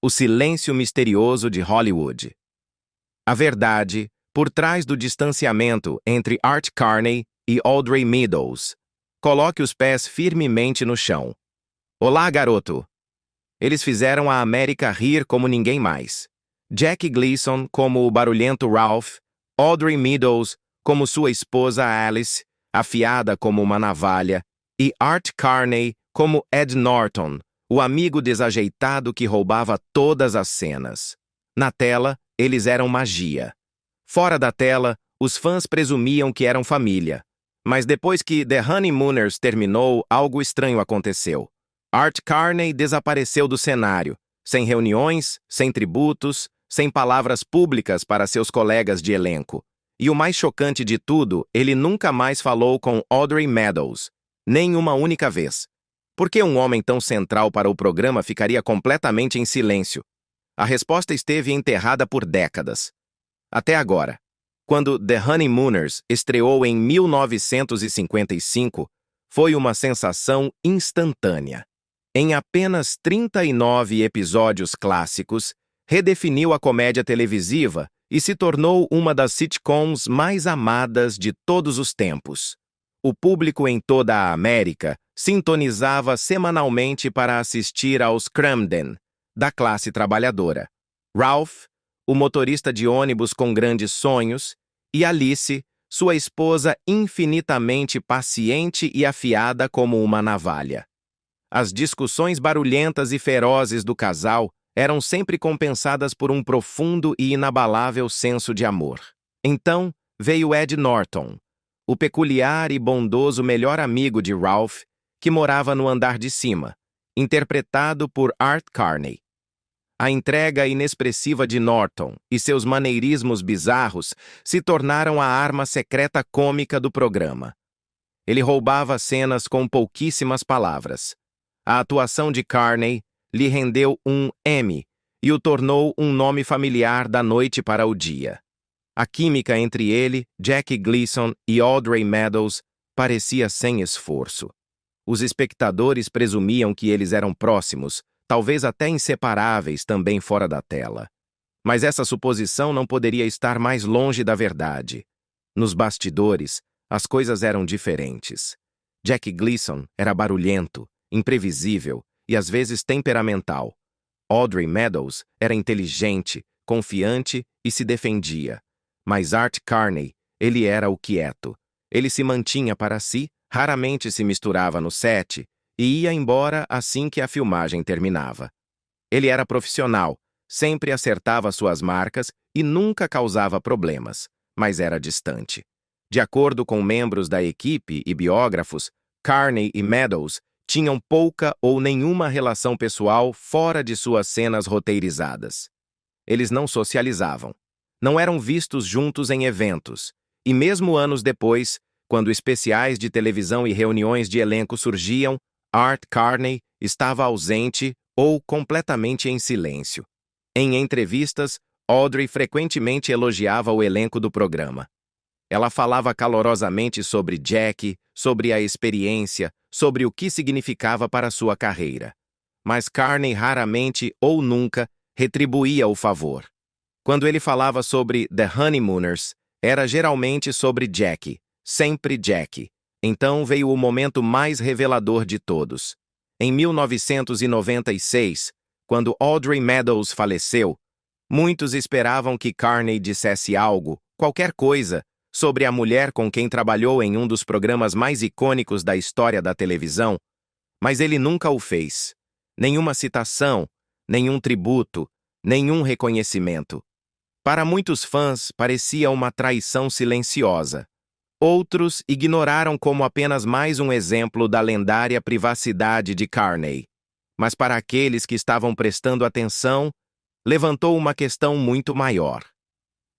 O silêncio misterioso de Hollywood. A verdade por trás do distanciamento entre Art Carney e Audrey Meadows. Coloque os pés firmemente no chão. Olá, garoto! Eles fizeram a América rir como ninguém mais. Jackie Gleason como o barulhento Ralph, Audrey Meadows como sua esposa Alice, afiada como uma navalha, e Art Carney como Ed Norton, o amigo desajeitado que roubava todas as cenas. Na tela, eles eram magia. Fora da tela, os fãs presumiam que eram família. Mas depois que The Honeymooners terminou, algo estranho aconteceu. Art Carney desapareceu do cenário, sem reuniões, sem tributos, sem palavras públicas para seus colegas de elenco. E o mais chocante de tudo, ele nunca mais falou com Audrey Meadows, nem uma única vez. Por que um homem tão central para o programa ficaria completamente em silêncio? A resposta esteve enterrada por décadas. Até agora. Quando The Honeymooners estreou em 1955, foi uma sensação instantânea. Em apenas 39 episódios clássicos, redefiniu a comédia televisiva e se tornou uma das sitcoms mais amadas de todos os tempos. O público em toda a América sintonizava semanalmente para assistir aos Cramden, da classe trabalhadora. Ralph, o motorista de ônibus com grandes sonhos, e Alice, sua esposa infinitamente paciente e afiada como uma navalha. As discussões barulhentas e ferozes do casal eram sempre compensadas por um profundo e inabalável senso de amor. Então veio Ed Norton, o peculiar e bondoso melhor amigo de Ralph, que morava no andar de cima, interpretado por Art Carney. A entrega inexpressiva de Norton e seus maneirismos bizarros se tornaram a arma secreta cômica do programa. Ele roubava cenas com pouquíssimas palavras. A atuação de Carney lhe rendeu um Emmy e o tornou um nome familiar da noite para o dia. A química entre ele, Jackie Gleason e Audrey Meadows parecia sem esforço. Os espectadores presumiam que eles eram próximos, talvez até inseparáveis também fora da tela. Mas essa suposição não poderia estar mais longe da verdade. Nos bastidores, as coisas eram diferentes. Jackie Gleason era barulhento, imprevisível e às vezes temperamental. Audrey Meadows era inteligente, confiante e se defendia. Mas Art Carney, ele era o quieto. Ele se mantinha para si, raramente se misturava no set e ia embora assim que a filmagem terminava. Ele era profissional, sempre acertava suas marcas e nunca causava problemas, mas era distante. De acordo com membros da equipe e biógrafos, Carney e Meadows tinham pouca ou nenhuma relação pessoal fora de suas cenas roteirizadas. Eles não socializavam. Não eram vistos juntos em eventos, e mesmo anos depois, quando especiais de televisão e reuniões de elenco surgiam, Art Carney estava ausente ou completamente em silêncio. Em entrevistas, Audrey frequentemente elogiava o elenco do programa. Ela falava calorosamente sobre Jackie, sobre a experiência, sobre o que significava para sua carreira. Mas Carney raramente ou nunca retribuía o favor. Quando ele falava sobre The Honeymooners, era geralmente sobre Jackie, sempre Jackie. Então veio o momento mais revelador de todos. Em 1996, quando Audrey Meadows faleceu, muitos esperavam que Carney dissesse algo, qualquer coisa, sobre a mulher com quem trabalhou em um dos programas mais icônicos da história da televisão, mas ele nunca o fez. Nenhuma citação, nenhum tributo, nenhum reconhecimento. Para muitos fãs, parecia uma traição silenciosa. Outros ignoraram como apenas mais um exemplo da lendária privacidade de Carney. Mas para aqueles que estavam prestando atenção, levantou uma questão muito maior.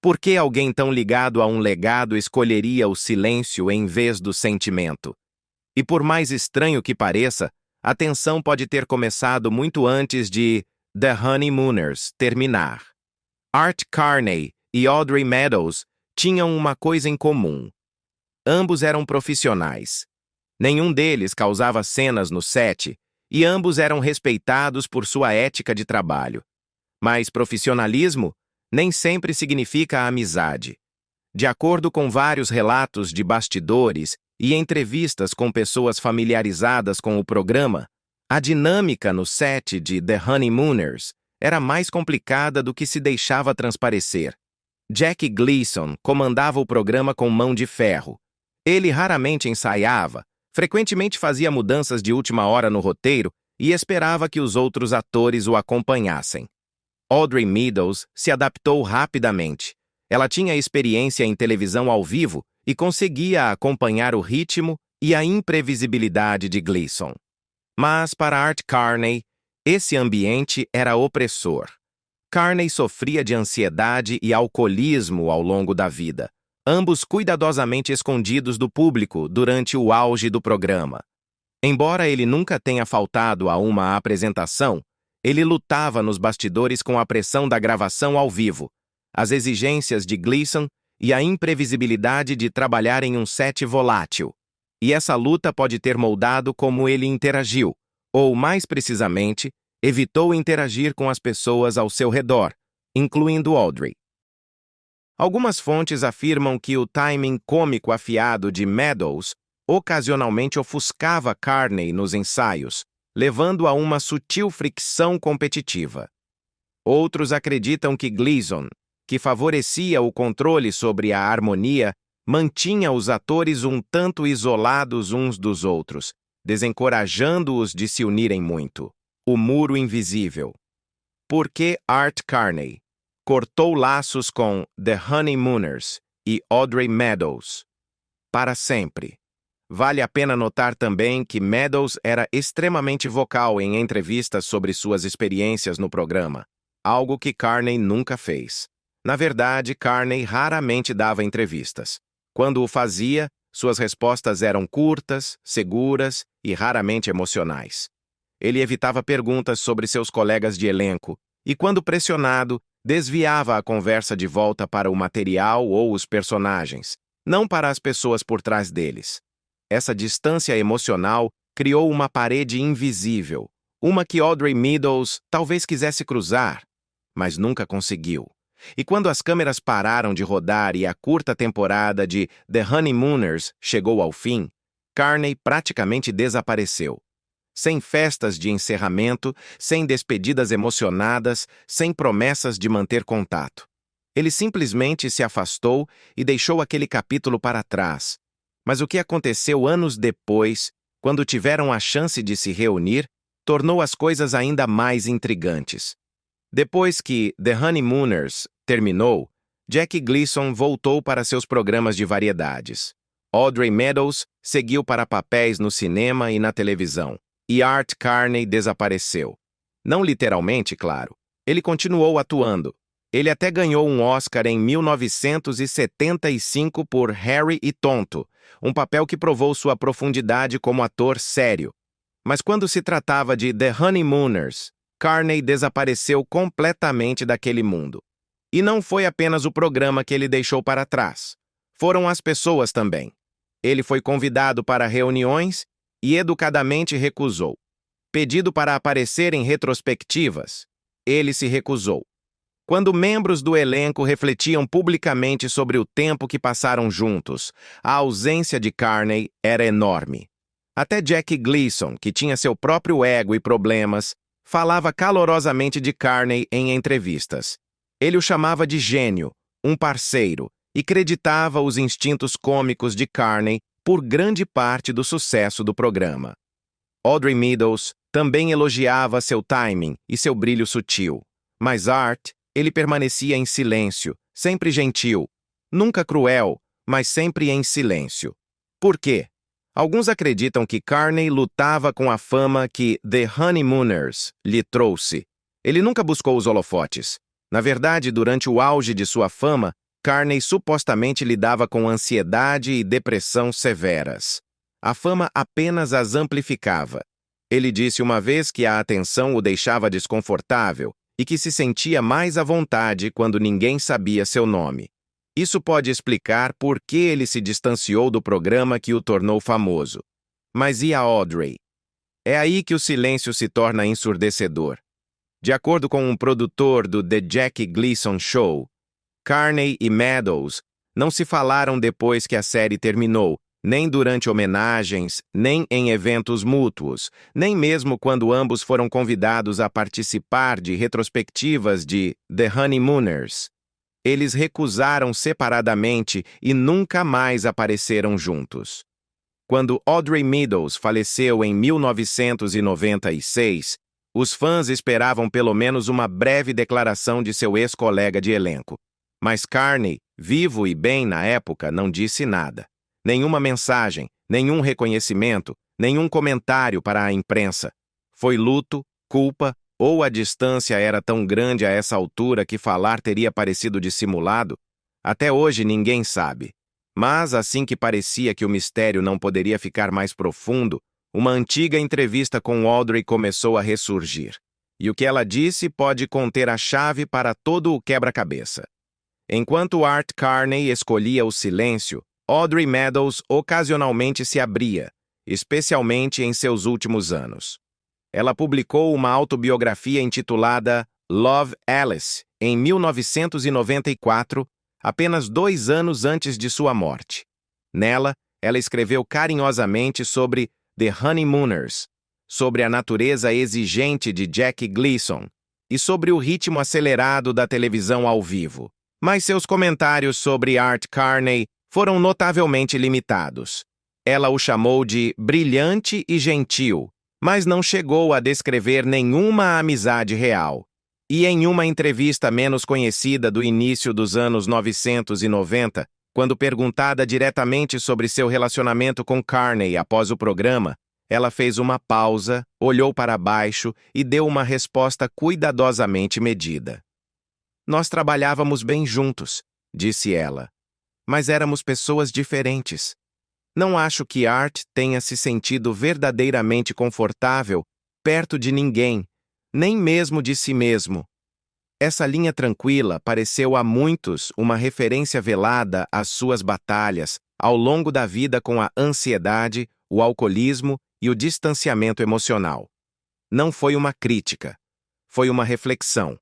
Por que alguém tão ligado a um legado escolheria o silêncio em vez do sentimento? E por mais estranho que pareça, a tensão pode ter começado muito antes de The Honeymooners terminar. Art Carney e Audrey Meadows tinham uma coisa em comum. Ambos eram profissionais. Nenhum deles causava cenas no set e ambos eram respeitados por sua ética de trabalho. Mas profissionalismo nem sempre significa amizade. De acordo com vários relatos de bastidores e entrevistas com pessoas familiarizadas com o programa, a dinâmica no set de The Honeymooners era mais complicada do que se deixava transparecer. Jack Gleason comandava o programa com mão de ferro. Ele raramente ensaiava, frequentemente fazia mudanças de última hora no roteiro e esperava que os outros atores o acompanhassem. Audrey Meadows se adaptou rapidamente. Ela tinha experiência em televisão ao vivo e conseguia acompanhar o ritmo e a imprevisibilidade de Gleason. Mas para Art Carney, esse ambiente era opressor. Carney sofria de ansiedade e alcoolismo ao longo da vida, ambos cuidadosamente escondidos do público durante o auge do programa. Embora ele nunca tenha faltado a uma apresentação, ele lutava nos bastidores com a pressão da gravação ao vivo, as exigências de Gleason e a imprevisibilidade de trabalhar em um set volátil. E essa luta pode ter moldado como ele interagiu, ou, mais precisamente, evitou interagir com as pessoas ao seu redor, incluindo Audrey. Algumas fontes afirmam que o timing cômico afiado de Meadows ocasionalmente ofuscava Carney nos ensaios, levando a uma sutil fricção competitiva. Outros acreditam que Gleason, que favorecia o controle sobre a harmonia, mantinha os atores um tanto isolados uns dos outros, desencorajando-os de se unirem muito. O muro invisível. Por que Art Carney cortou laços com The Honeymooners e Audrey Meadows? Para sempre. Vale a pena notar também que Meadows era extremamente vocal em entrevistas sobre suas experiências no programa, algo que Carney nunca fez. Na verdade, Carney raramente dava entrevistas. Quando o fazia, suas respostas eram curtas, seguras e raramente emocionais. Ele evitava perguntas sobre seus colegas de elenco e, quando pressionado, desviava a conversa de volta para o material ou os personagens, não para as pessoas por trás deles. Essa distância emocional criou uma parede invisível, uma que Audrey Meadows talvez quisesse cruzar, mas nunca conseguiu. E quando as câmeras pararam de rodar e a curta temporada de The Honeymooners chegou ao fim, Carney praticamente desapareceu. Sem festas de encerramento, sem despedidas emocionadas, sem promessas de manter contato. Ele simplesmente se afastou e deixou aquele capítulo para trás. Mas o que aconteceu anos depois, quando tiveram a chance de se reunir, tornou as coisas ainda mais intrigantes. Depois que The Honeymooners terminou, Jack Gleason voltou para seus programas de variedades. Audrey Meadows seguiu para papéis no cinema e na televisão. E Art Carney desapareceu. Não literalmente, claro. Ele continuou atuando. Ele até ganhou um Oscar em 1975 por Harry e Tonto, um papel que provou sua profundidade como ator sério. Mas quando se tratava de The Honeymooners, Carney desapareceu completamente daquele mundo. E não foi apenas o programa que ele deixou para trás. Foram as pessoas também. Ele foi convidado para reuniões e educadamente recusou. Pedido para aparecer em retrospectivas, ele se recusou. Quando membros do elenco refletiam publicamente sobre o tempo que passaram juntos, a ausência de Carney era enorme. Até Jack Gleason, que tinha seu próprio ego e problemas, falava calorosamente de Carney em entrevistas. Ele o chamava de gênio, um parceiro, e creditava os instintos cômicos de Carney por grande parte do sucesso do programa. Audrey Meadows também elogiava seu timing e seu brilho sutil. Mas Art, ele permanecia em silêncio, sempre gentil, nunca cruel, mas sempre em silêncio. Por quê? Alguns acreditam que Carney lutava com a fama que The Honeymooners lhe trouxe. Ele nunca buscou os holofotes. Na verdade, durante o auge de sua fama, Carney supostamente lidava com ansiedade e depressão severas. A fama apenas as amplificava. Ele disse uma vez que a atenção o deixava desconfortável e que se sentia mais à vontade quando ninguém sabia seu nome. Isso pode explicar por que ele se distanciou do programa que o tornou famoso. Mas e a Audrey? É aí que o silêncio se torna ensurdecedor. De acordo com um produtor do The Jackie Gleason Show, Carney e Meadows não se falaram depois que a série terminou, nem durante homenagens, nem em eventos mútuos, nem mesmo quando ambos foram convidados a participar de retrospectivas de The Honeymooners. Eles recusaram separadamente e nunca mais apareceram juntos. Quando Audrey Meadows faleceu em 1996, os fãs esperavam pelo menos uma breve declaração de seu ex-colega de elenco. Mas Carney, vivo e bem na época, não disse nada. Nenhuma mensagem, nenhum reconhecimento, nenhum comentário para a imprensa. Foi luto, culpa, ou a distância era tão grande a essa altura que falar teria parecido dissimulado? Até hoje ninguém sabe. Mas, assim que parecia que o mistério não poderia ficar mais profundo, uma antiga entrevista com Audrey começou a ressurgir. E o que ela disse pode conter a chave para todo o quebra-cabeça. Enquanto Art Carney escolhia o silêncio, Audrey Meadows ocasionalmente se abria, especialmente em seus últimos anos. Ela publicou uma autobiografia intitulada Love Alice em 1994, apenas 2 anos antes de sua morte. Nela, ela escreveu carinhosamente sobre The Honeymooners, sobre a natureza exigente de Jackie Gleason e sobre o ritmo acelerado da televisão ao vivo. Mas seus comentários sobre Art Carney foram notavelmente limitados. Ela o chamou de brilhante e gentil, mas não chegou a descrever nenhuma amizade real. E em uma entrevista menos conhecida do início dos anos 1990, quando perguntada diretamente sobre seu relacionamento com Carney após o programa, ela fez uma pausa, olhou para baixo e deu uma resposta cuidadosamente medida. Nós trabalhávamos bem juntos, disse ela, mas éramos pessoas diferentes. Não acho que Art tenha se sentido verdadeiramente confortável perto de ninguém, nem mesmo de si mesmo. Essa linha tranquila pareceu a muitos uma referência velada às suas batalhas ao longo da vida com a ansiedade, o alcoolismo e o distanciamento emocional. Não foi uma crítica, foi uma reflexão.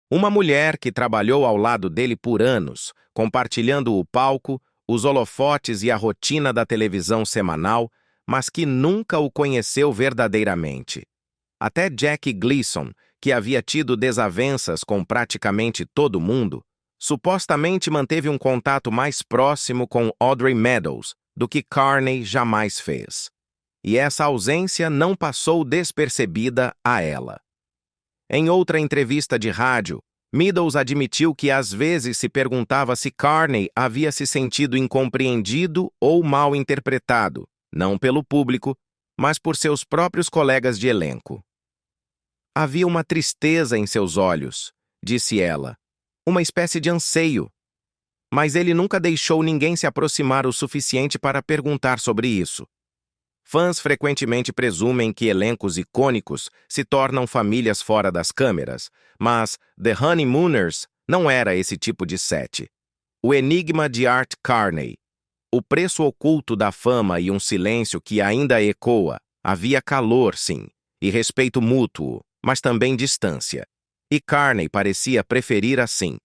Uma mulher que trabalhou ao lado dele por anos, compartilhando o palco, os holofotes e a rotina da televisão semanal, mas que nunca o conheceu verdadeiramente. Até Jackie Gleason, que havia tido desavenças com praticamente todo mundo, supostamente manteve um contato mais próximo com Audrey Meadows do que Carney jamais fez. E essa ausência não passou despercebida a ela. Em outra entrevista de rádio, Meadows admitiu que às vezes se perguntava se Carney havia se sentido incompreendido ou mal interpretado, não pelo público, mas por seus próprios colegas de elenco. Havia uma tristeza em seus olhos, disse ela, uma espécie de anseio. Mas ele nunca deixou ninguém se aproximar o suficiente para perguntar sobre isso. Fãs frequentemente presumem que elencos icônicos se tornam famílias fora das câmeras, mas The Honeymooners não era esse tipo de set. O enigma de Art Carney, o preço oculto da fama e um silêncio que ainda ecoa, havia calor, sim, e respeito mútuo, mas também distância. E Carney parecia preferir assim.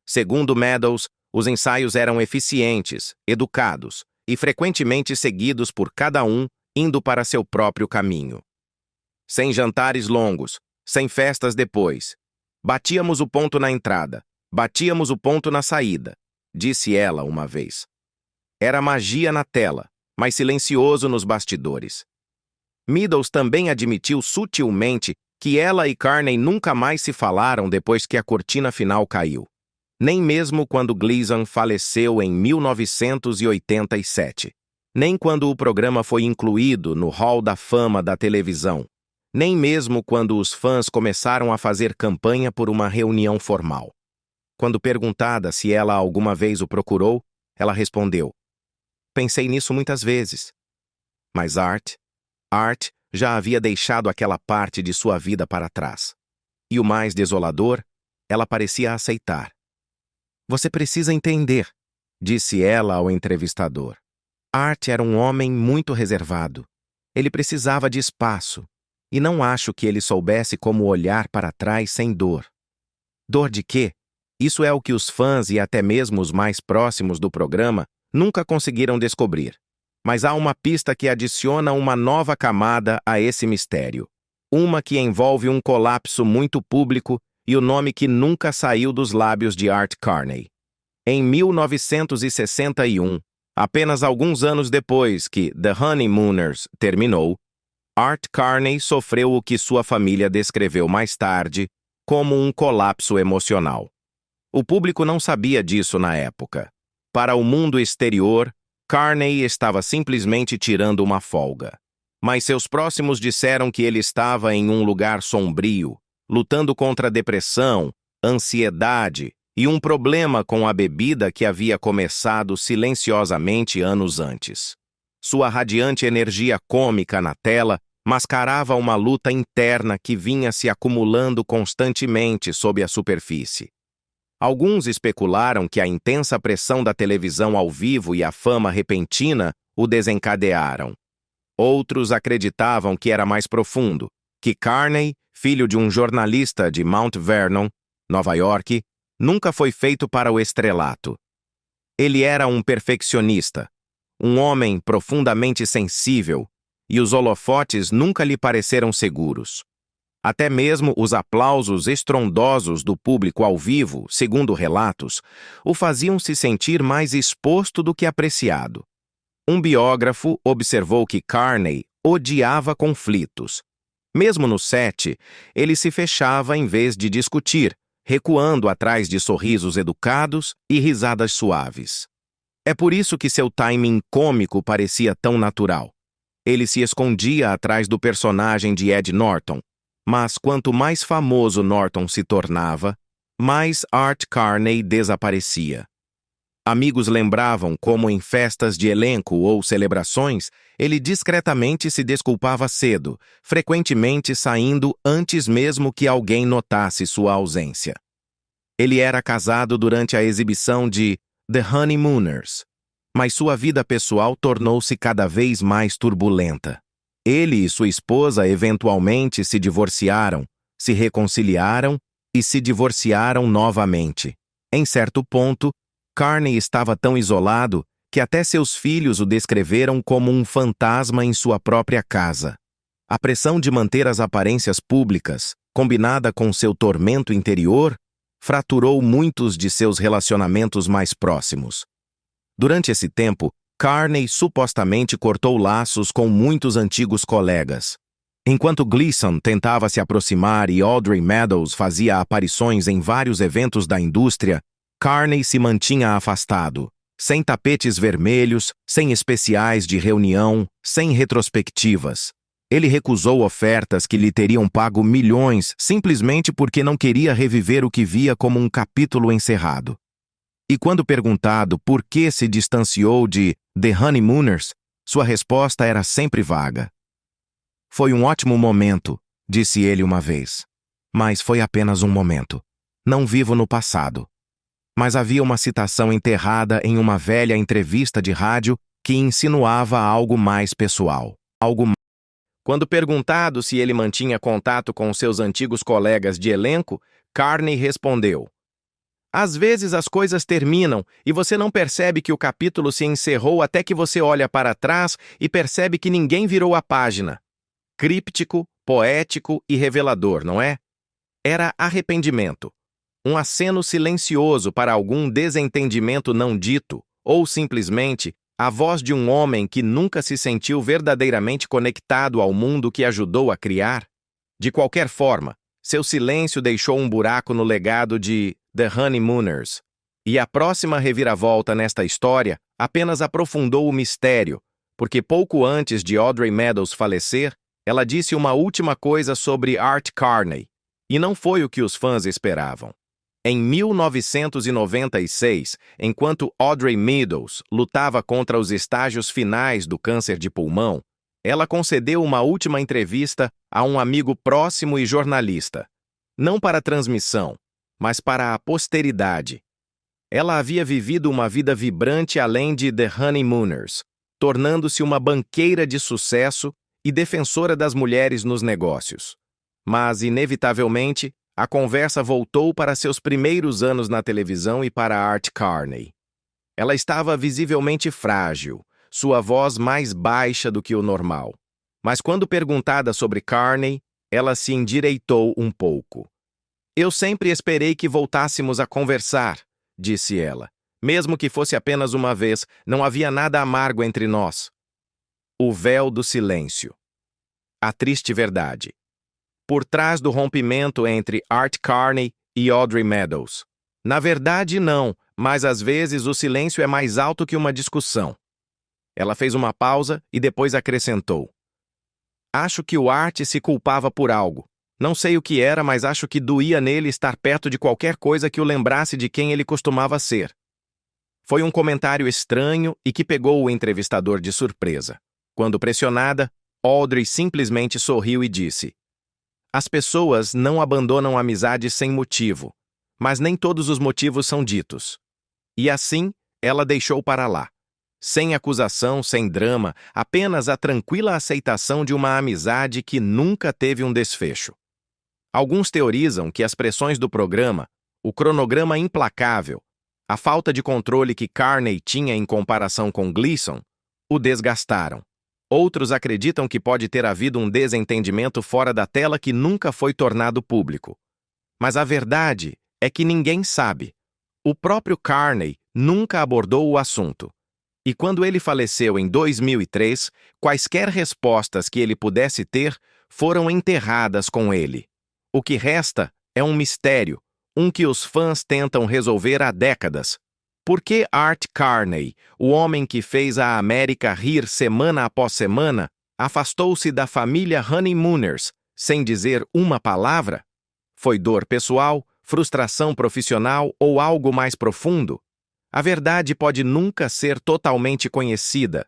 Segundo Meadows, os ensaios eram eficientes, educados e frequentemente seguidos por cada um indo para seu próprio caminho. Sem jantares longos, sem festas depois. Batíamos o ponto na entrada, batíamos o ponto na saída, disse ela uma vez. Era magia na tela, mas silencioso nos bastidores. Meadows também admitiu sutilmente que ela e Carney nunca mais se falaram depois que a cortina final caiu. Nem mesmo quando Gleason faleceu em 1987. Nem quando o programa foi incluído no Hall da Fama da televisão. Nem mesmo quando os fãs começaram a fazer campanha por uma reunião formal. Quando perguntada se ela alguma vez o procurou, ela respondeu: "Pensei nisso muitas vezes." Mas Art já havia deixado aquela parte de sua vida para trás. E o mais desolador, ela parecia aceitar. "Você precisa entender", disse ela ao entrevistador. Art era um homem muito reservado. Ele precisava de espaço. e não acho que ele soubesse como olhar para trás sem dor. Dor de quê? Isso é o que os fãs e até mesmo os mais próximos do programa nunca conseguiram descobrir. Mas há uma pista que adiciona uma nova camada a esse mistério. Uma que envolve um colapso muito público e o nome que nunca saiu dos lábios de Art Carney. Em 1961, apenas alguns anos depois que The Honeymooners terminou, Art Carney sofreu o que sua família descreveu mais tarde como um colapso emocional. O público não sabia disso na época. Para o mundo exterior, Carney estava simplesmente tirando uma folga. Mas seus próximos disseram que ele estava em um lugar sombrio, lutando contra a depressão, ansiedade e um problema com a bebida que havia começado silenciosamente anos antes. Sua radiante energia cômica na tela mascarava uma luta interna que vinha se acumulando constantemente sob a superfície. Alguns especularam que a intensa pressão da televisão ao vivo e a fama repentina o desencadearam. Outros acreditavam que era mais profundo, que Carney, filho de um jornalista de Mount Vernon, Nova York, nunca foi feito para o estrelato. Ele era um perfeccionista, um homem profundamente sensível, e os holofotes nunca lhe pareceram seguros. Até mesmo os aplausos estrondosos do público ao vivo, segundo relatos, o faziam se sentir mais exposto do que apreciado. Um biógrafo observou que Carney odiava conflitos. Mesmo no set, ele se fechava em vez de discutir, recuando atrás de sorrisos educados e risadas suaves. É por isso que seu timing cômico parecia tão natural. Ele se escondia atrás do personagem de Ed Norton, mas quanto mais famoso Norton se tornava, mais Art Carney desaparecia. Amigos lembravam como em festas de elenco ou celebrações, ele discretamente se desculpava cedo, frequentemente saindo antes mesmo que alguém notasse sua ausência. Ele era casado durante a exibição de The Honeymooners, mas sua vida pessoal tornou-se cada vez mais turbulenta. Ele e sua esposa eventualmente se divorciaram, se reconciliaram e se divorciaram novamente. Em certo ponto, Carney estava tão isolado que até seus filhos o descreveram como um fantasma em sua própria casa. A pressão de manter as aparências públicas, combinada com seu tormento interior, fraturou muitos de seus relacionamentos mais próximos. Durante esse tempo, Carney supostamente cortou laços com muitos antigos colegas. Enquanto Gleason tentava se aproximar e Audrey Meadows fazia aparições em vários eventos da indústria, Carney se mantinha afastado, sem tapetes vermelhos, sem especiais de reunião, sem retrospectivas. Ele recusou ofertas que lhe teriam pago milhões simplesmente porque não queria reviver o que via como um capítulo encerrado. E quando perguntado por que se distanciou de The Honeymooners, sua resposta era sempre vaga. Foi um ótimo momento, disse ele uma vez. Mas foi apenas um momento. Não vivo no passado. Mas havia uma citação enterrada em uma velha entrevista de rádio que insinuava algo mais pessoal. Quando perguntado se ele mantinha contato com seus antigos colegas de elenco, Carney respondeu: "Às vezes as coisas terminam e você não percebe que o capítulo se encerrou até que você olha para trás e percebe que ninguém virou a página." Críptico, poético e revelador, não é? Era arrependimento. Um aceno silencioso para algum desentendimento não dito, ou simplesmente a voz de um homem que nunca se sentiu verdadeiramente conectado ao mundo que ajudou a criar. De qualquer forma, seu silêncio deixou um buraco no legado de The Honeymooners. E a próxima reviravolta nesta história apenas aprofundou o mistério, porque pouco antes de Audrey Meadows falecer, ela disse uma última coisa sobre Art Carney, e não foi o que os fãs esperavam. Em 1996, enquanto Audrey Meadows lutava contra os estágios finais do câncer de pulmão, ela concedeu uma última entrevista a um amigo próximo e jornalista, não para transmissão, mas para a posteridade. Ela havia vivido uma vida vibrante além de The Honeymooners, tornando-se uma banqueira de sucesso e defensora das mulheres nos negócios. Mas, inevitavelmente, a conversa voltou para seus primeiros anos na televisão e para Art Carney. Ela estava visivelmente frágil, sua voz mais baixa do que o normal. Mas quando perguntada sobre Carney, ela se endireitou um pouco. "Eu sempre esperei que voltássemos a conversar", disse ela. "Mesmo que fosse apenas uma vez, não havia nada amargo entre nós." O véu do silêncio. A triste verdade. Por trás do rompimento entre Art Carney e Audrey Meadows. Na verdade, não, mas às vezes o silêncio é mais alto que uma discussão. Ela fez uma pausa e depois acrescentou: "Acho que o Art se culpava por algo. Não sei o que era, mas acho que doía nele estar perto de qualquer coisa que o lembrasse de quem ele costumava ser." Foi um comentário estranho e que pegou o entrevistador de surpresa. Quando pressionada, Audrey simplesmente sorriu e disse: "As pessoas não abandonam amizades sem motivo, mas nem todos os motivos são ditos." E assim, ela deixou para lá. Sem acusação, sem drama, apenas a tranquila aceitação de uma amizade que nunca teve um desfecho. Alguns teorizam que as pressões do programa, o cronograma implacável, a falta de controle que Carney tinha em comparação com Gleason, o desgastaram. Outros acreditam que pode ter havido um desentendimento fora da tela que nunca foi tornado público. Mas a verdade é que ninguém sabe. O próprio Carney nunca abordou o assunto. E quando ele faleceu em 2003, quaisquer respostas que ele pudesse ter foram enterradas com ele. O que resta é um mistério, um que os fãs tentam resolver há décadas. Por que Art Carney, o homem que fez a América rir semana após semana, afastou-se da família Honeymooners sem dizer uma palavra? Foi dor pessoal, frustração profissional ou algo mais profundo? A verdade pode nunca ser totalmente conhecida,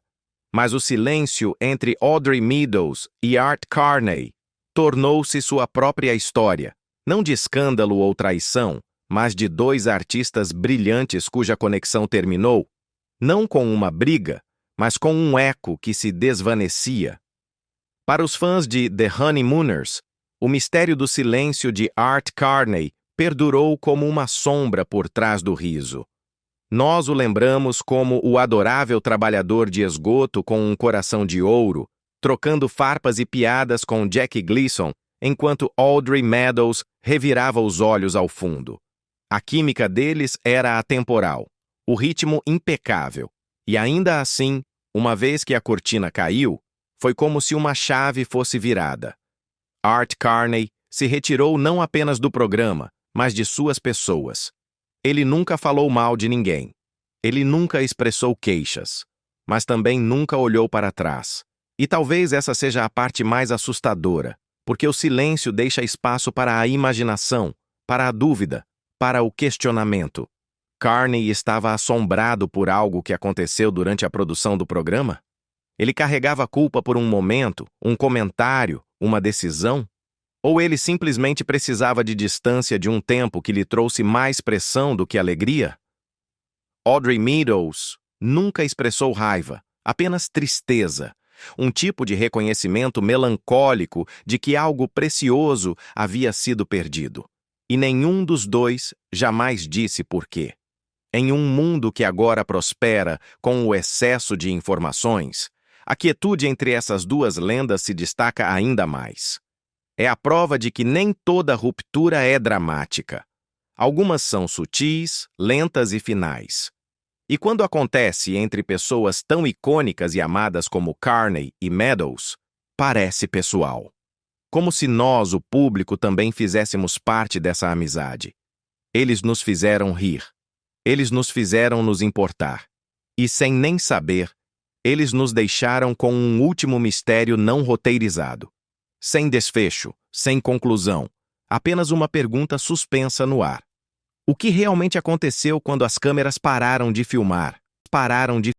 mas o silêncio entre Audrey Meadows e Art Carney tornou-se sua própria história, não de escândalo ou traição, mas de dois artistas brilhantes cuja conexão terminou, não com uma briga, mas com um eco que se desvanecia. Para os fãs de The Honeymooners, o mistério do silêncio de Art Carney perdurou como uma sombra por trás do riso. Nós o lembramos como o adorável trabalhador de esgoto com um coração de ouro, trocando farpas e piadas com Jackie Gleason, enquanto Audrey Meadows revirava os olhos ao fundo. A química deles era atemporal, o ritmo impecável, e ainda assim, uma vez que a cortina caiu, foi como se uma chave fosse virada. Art Carney se retirou não apenas do programa, mas de suas pessoas. Ele nunca falou mal de ninguém. Ele nunca expressou queixas, mas também nunca olhou para trás. E talvez essa seja a parte mais assustadora, porque o silêncio deixa espaço para a imaginação, para a dúvida, para o questionamento. Carney estava assombrado por algo que aconteceu durante a produção do programa? Ele carregava culpa por um momento, um comentário, uma decisão? Ou ele simplesmente precisava de distância de um tempo que lhe trouxe mais pressão do que alegria? Audrey Meadows nunca expressou raiva, apenas tristeza, um tipo de reconhecimento melancólico de que algo precioso havia sido perdido. E nenhum dos dois jamais disse por quê. Em um mundo que agora prospera com o excesso de informações, a quietude entre essas duas lendas se destaca ainda mais. É a prova de que nem toda ruptura é dramática. Algumas são sutis, lentas e finais. E quando acontece entre pessoas tão icônicas e amadas como Carney e Meadows, parece pessoal. Como se nós, o público, também fizéssemos parte dessa amizade. Eles nos fizeram rir. Eles nos fizeram nos importar. E sem nem saber, eles nos deixaram com um último mistério não roteirizado. Sem desfecho, sem conclusão, apenas uma pergunta suspensa no ar. O que realmente aconteceu quando as câmeras pararam de filmar? Pararam de